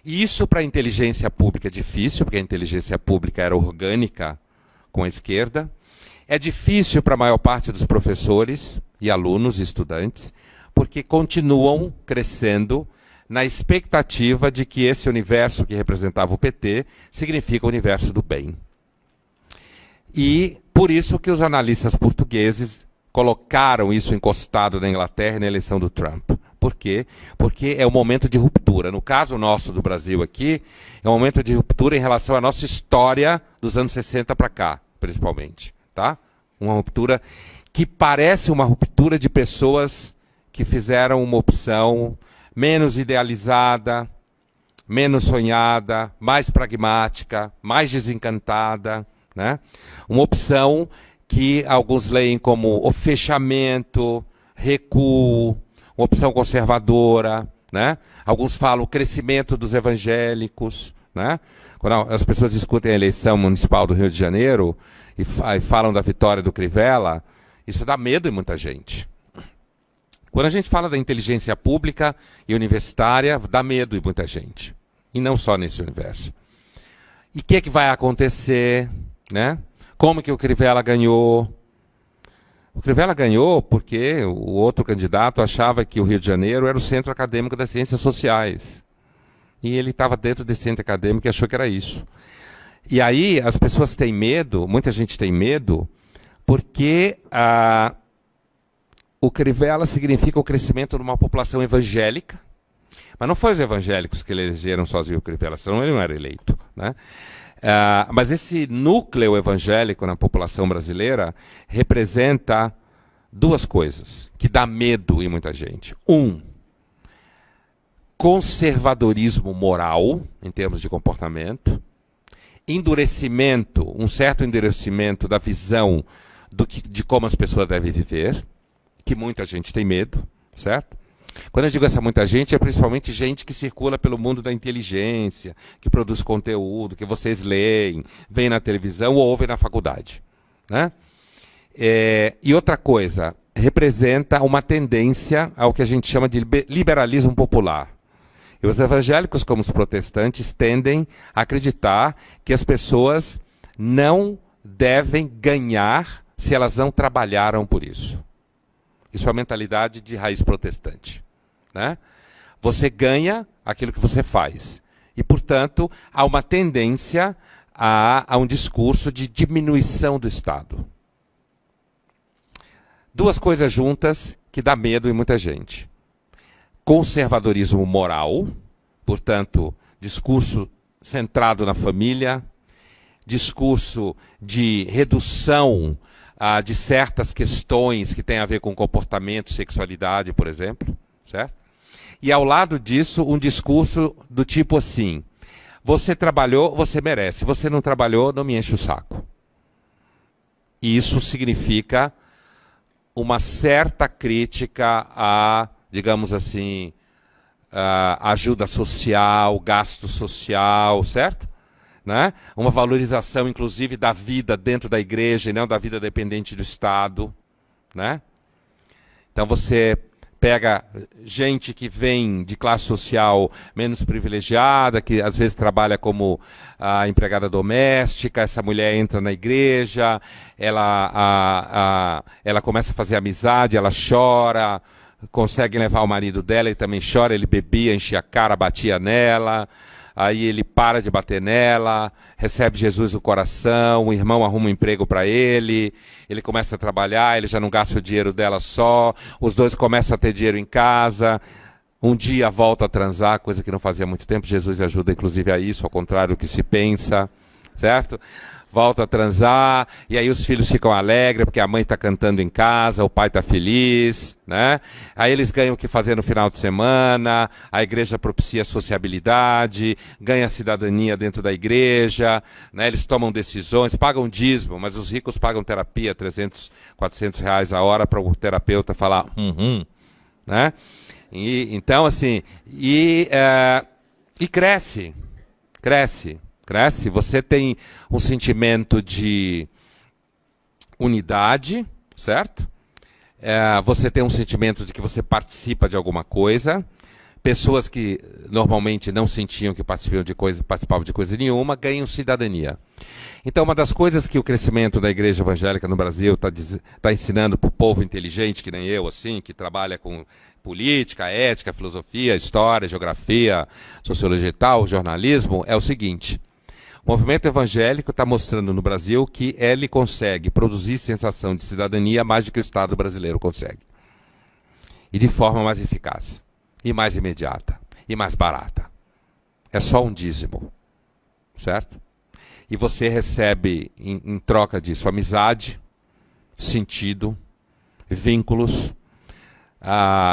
E isso para a inteligência pública é difícil, porque a inteligência pública era orgânica com a esquerda. É difícil para a maior parte dos professores e alunos e estudantes, porque continuam crescendo na expectativa de que esse universo que representava o PT significa o universo do bem. E por isso que os analistas portugueses colocaram isso encostado na Inglaterra e na eleição do Trump. Por quê? Porque é um momento de ruptura. No caso nosso do Brasil aqui, é um momento de ruptura em relação à nossa história dos anos 60 para cá, principalmente. Tá? Uma ruptura que parece uma ruptura de pessoas que fizeram uma opção menos idealizada, menos sonhada, mais pragmática, mais desencantada, né? Uma opção que alguns leem como o fechamento, recuo, uma opção conservadora, né? Alguns falam o crescimento dos evangélicos, né? Quando as pessoas discutem a eleição municipal do Rio de Janeiro e falam da vitória do Crivella, isso dá medo em muita gente. Quando a gente fala da inteligência pública e universitária, dá medo em muita gente. E não só nesse universo. E o que vai acontecer, né? Como que o Crivella ganhou? O Crivella ganhou porque o outro candidato achava que o Rio de Janeiro era o centro acadêmico das ciências sociais. E ele estava dentro desse centro acadêmico e achou que era isso. E aí as pessoas têm medo, muita gente tem medo, porque o Crivella significa o crescimento de uma população evangélica. Mas não foi os evangélicos que elegeram sozinho o Crivella, senão ele não era eleito, né? Mas esse núcleo evangélico na população brasileira representa duas coisas que dá medo em muita gente. Conservadorismo moral, em termos de comportamento. Endurecimento, um certo endurecimento da visão de como as pessoas devem viver, que muita gente tem medo, certo? Quando eu digo essa muita gente, é principalmente gente que circula pelo mundo da inteligência, que produz conteúdo, que vocês leem, veem na televisão ou ouvem na faculdade, né? E outra coisa, representa uma tendência ao que a gente chama de liberalismo popular. E os evangélicos, como os protestantes, tendem a acreditar que as pessoas não devem ganhar se elas não trabalharam por isso. Isso é a mentalidade de raiz protestante, né? Você ganha aquilo que você faz. E, portanto, há uma tendência a um discurso de diminuição do Estado. Duas coisas juntas que dá medo em muita gente. Conservadorismo moral, portanto, discurso centrado na família, discurso de redução de certas questões que têm a ver com comportamento, sexualidade, por exemplo, certo? E ao lado disso, um discurso do tipo assim: você trabalhou, você merece, você não trabalhou, não me enche o saco. E isso significa uma certa crítica a, digamos assim, ajuda social, gasto social, certo? Né? Uma valorização, inclusive, da vida dentro da igreja e não da vida dependente do Estado, né? Então você pega gente que vem de classe social menos privilegiada, que às vezes trabalha como empregada doméstica, essa mulher entra na igreja, ela começa a fazer amizade, ela chora, consegue levar o marido dela, ele também chora, ele bebia, enchia a cara, batia nela. Aí ele para de bater nela, recebe Jesus no coração, o irmão arruma um emprego para ele, ele começa a trabalhar, ele já não gasta o dinheiro dela só, os dois começam a ter dinheiro em casa, um dia volta a transar, coisa que não fazia muito tempo, Jesus ajuda inclusive a isso, ao contrário do que se pensa, certo? Volta a transar, e aí os filhos ficam alegres, porque a mãe está cantando em casa, o pai está feliz, né? Aí eles ganham o que fazer no final de semana, a igreja propicia sociabilidade, ganha cidadania dentro da igreja, né? Eles tomam decisões, pagam dízimo, mas os ricos pagam terapia, 300, 400 reais a hora para o terapeuta falar né? Então, assim, e cresce. Você tem um sentimento de unidade, certo? Você tem um sentimento de que você participa de alguma coisa. pessoas que normalmente não sentiam que participavam de coisa nenhuma, ganham cidadania. Então, uma das coisas que o crescimento da igreja evangélica no Brasil está ensinando para o povo inteligente, que nem eu, assim, que trabalha com política, ética, filosofia, história, geografia, sociologia e tal, jornalismo, é o seguinte: o movimento evangélico está mostrando no Brasil que ele consegue produzir sensação de cidadania mais do que o Estado brasileiro consegue. E de forma mais eficaz, e mais imediata, e mais barata. É só um dízimo, certo? E você recebe, em troca disso, amizade, sentido, vínculos,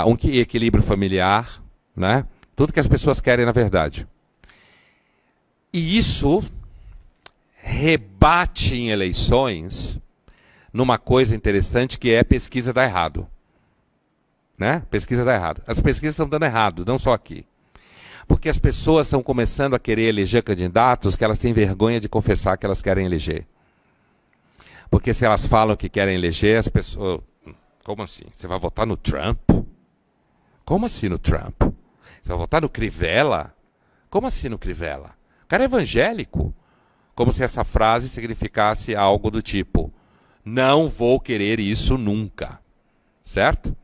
um equilíbrio familiar, né? Tudo que as pessoas querem na verdade. E isso rebate em eleições numa coisa interessante que é pesquisa dá errado. Né? Pesquisa dá errado. As pesquisas estão dando errado, não só aqui. Porque as pessoas estão começando a querer eleger candidatos que elas têm vergonha de confessar que elas querem eleger. Porque se elas falam que querem eleger, as pessoas... Como assim? Você vai votar no Trump? Como assim no Trump? Você vai votar no Crivella? Como assim no Crivella? O cara é evangélico. Como se essa frase significasse algo do tipo: não vou querer isso nunca. Certo?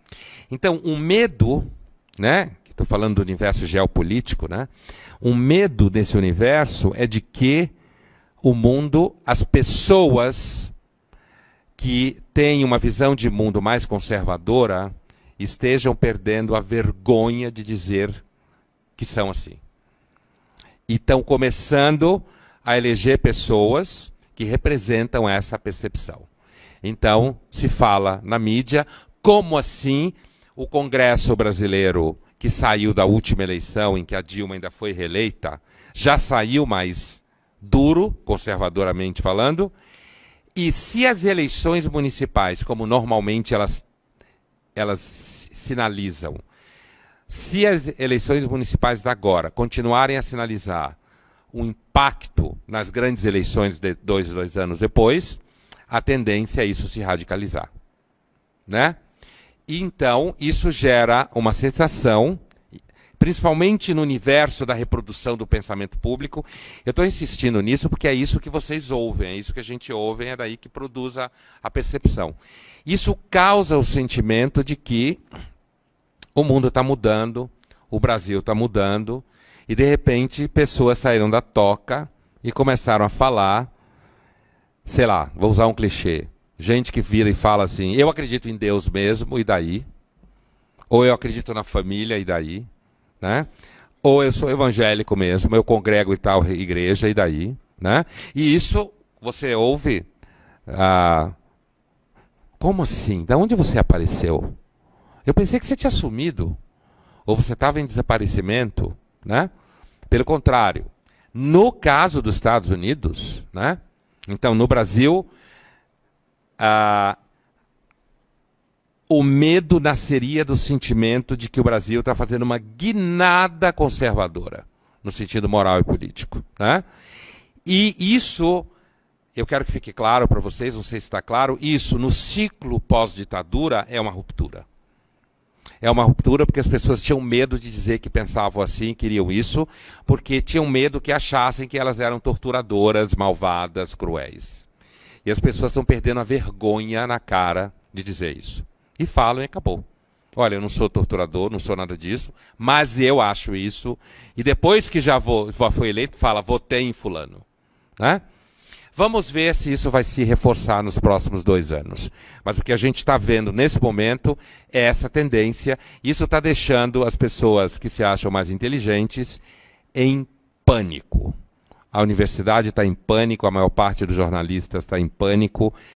Então, um medo, né? Estou falando do universo geopolítico, né? Um medo desse universo é de que o mundo, as pessoas que têm uma visão de mundo mais conservadora, estejam perdendo a vergonha de dizer que são assim. E estão começando a eleger pessoas que representam essa percepção. Então, se fala na mídia, como assim o Congresso brasileiro, que saiu da última eleição, em que a Dilma ainda foi reeleita, já saiu mais duro, conservadoramente falando, e se as eleições municipais, como normalmente elas sinalizam, se as eleições municipais da agora continuarem a sinalizar um impacto nas grandes eleições de dois anos depois, a tendência é isso se radicalizar, né? E então isso gera uma sensação, principalmente no universo da reprodução do pensamento público. Eu estou insistindo nisso porque é isso que vocês ouvem, é isso que a gente ouve, é daí que produz a percepção. Isso causa o sentimento de que o mundo está mudando, o Brasil está mudando, e de repente pessoas saíram da toca e começaram a falar, sei lá, vou usar um clichê, gente que vira e fala assim: eu acredito em Deus mesmo, e daí? Ou eu acredito na família, e daí? Né? Ou eu sou evangélico mesmo, eu congrego em tal igreja, e daí? Né? E isso você ouve... como assim? Da onde você apareceu? Eu pensei que você tinha sumido. Ou você estava em desaparecimento, né? Pelo contrário, no caso dos Estados Unidos, né? Então, no Brasil, o medo nasceria do sentimento de que o Brasil está fazendo uma guinada conservadora, no sentido moral e político, né? E isso, eu quero que fique claro para vocês, não sei se está claro, isso no ciclo pós-ditadura é uma ruptura. É uma ruptura porque as pessoas tinham medo de dizer que pensavam assim, queriam isso, porque tinham medo que achassem que elas eram torturadoras, malvadas, cruéis. E as pessoas estão perdendo a vergonha na cara de dizer isso. E falam e acabou. Olha, eu não sou torturador, não sou nada disso, mas eu acho isso. E depois que já foi eleito, fala, votei em fulano. Né? Vamos ver se isso vai se reforçar nos próximos 2 anos. Mas o que a gente está vendo nesse momento é essa tendência. Isso está deixando as pessoas que se acham mais inteligentes em pânico. A universidade está em pânico, a maior parte dos jornalistas está em pânico,